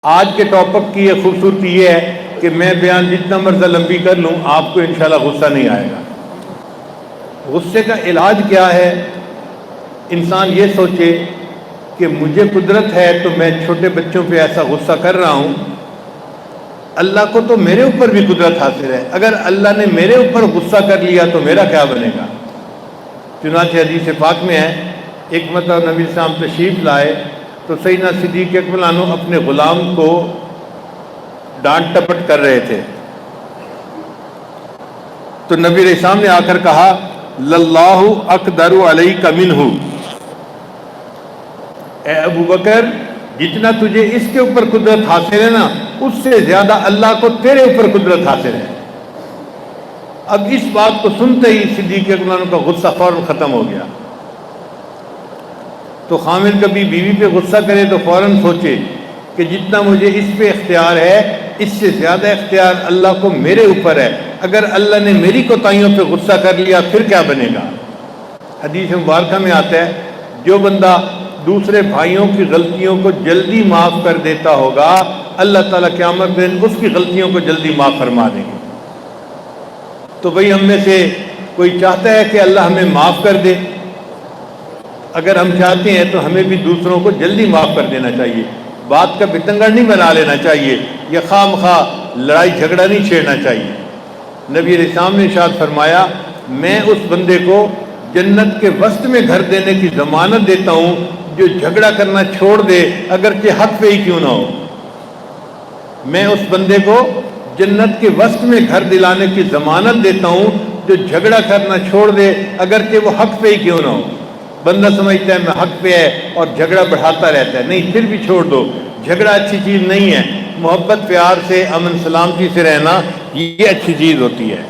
آج کے ٹاپک کی یہ خوبصورتی یہ ہے کہ میں بیان جتنا مرضی لمبی کر لوں آپ کو انشاءاللہ غصہ نہیں آئے گا۔ غصے کا علاج کیا ہے؟ انسان یہ سوچے کہ مجھے قدرت ہے تو میں چھوٹے بچوں پہ ایسا غصہ کر رہا ہوں، اللہ کو تو میرے اوپر بھی قدرت حاصل ہے، اگر اللہ نے میرے اوپر غصہ کر لیا تو میرا کیا بنے گا؟ چنانچہ حدیث پاک میں ہے، ایک مرتبہ نبی صلی اللہ علیہ وسلم تشریف لائے تو سیدنا صدیق اکبر عنہ اپنے غلام کو ڈانٹ ٹپٹ کر رہے تھے، تو نبی علیہ السلام نے آ کر کہا للہ اقدر علیک منہ، اے ابو بکر جتنا تجھے اس کے اوپر قدرت حاصل ہے نا، اس سے زیادہ اللہ کو تیرے اوپر قدرت حاصل ہے۔ اب اس بات کو سنتے ہی صدیق اکبر عنہ کا غصہ فوراً ختم ہو گیا۔ تو خامد کبھی بیوی پہ غصہ کرے تو فوراً سوچے کہ جتنا مجھے اس پہ اختیار ہے اس سے زیادہ اختیار اللہ کو میرے اوپر ہے، اگر اللہ نے میری کوتاہیوں پہ غصہ کر لیا پھر کیا بنے گا؟ حدیث مبارکہ میں آتا ہے جو بندہ دوسرے بھائیوں کی غلطیوں کو جلدی معاف کر دیتا ہوگا اللہ تعالیٰ قیامت میں اس کی غلطیوں کو جلدی معاف فرما دیں گے۔ تو بھئی ہم میں سے کوئی چاہتا ہے کہ اللہ ہمیں معاف کر دے؟ اگر ہم چاہتے ہیں تو ہمیں بھی دوسروں کو جلدی معاف کر دینا چاہیے، بات کا بتنگڑ نہیں بنا لینا چاہیے، یا خواہ مخواہ لڑائی جھگڑا نہیں چھیڑنا چاہیے۔ نبی علیہ السلام نے ارشاد فرمایا میں اس بندے کو جنت کے وسط میں گھر دینے کی ضمانت دیتا ہوں جو جھگڑا کرنا چھوڑ دے اگرچہ حق پہ ہی کیوں نہ ہو۔ میں اس بندے کو جنت کے وسط میں گھر دلانے کی ضمانت دیتا ہوں جو جھگڑا کرنا چھوڑ دے اگرچہ وہ حق پہ ہی کیوں نہ ہو۔ بندہ سمجھتا ہے میں حق پہ ہے اور جھگڑا بڑھاتا رہتا ہے، نہیں، پھر بھی چھوڑ دو، جھگڑا اچھی چیز نہیں ہے، محبت پیار سے امن سلامتی سے رہنا یہ اچھی چیز ہوتی ہے۔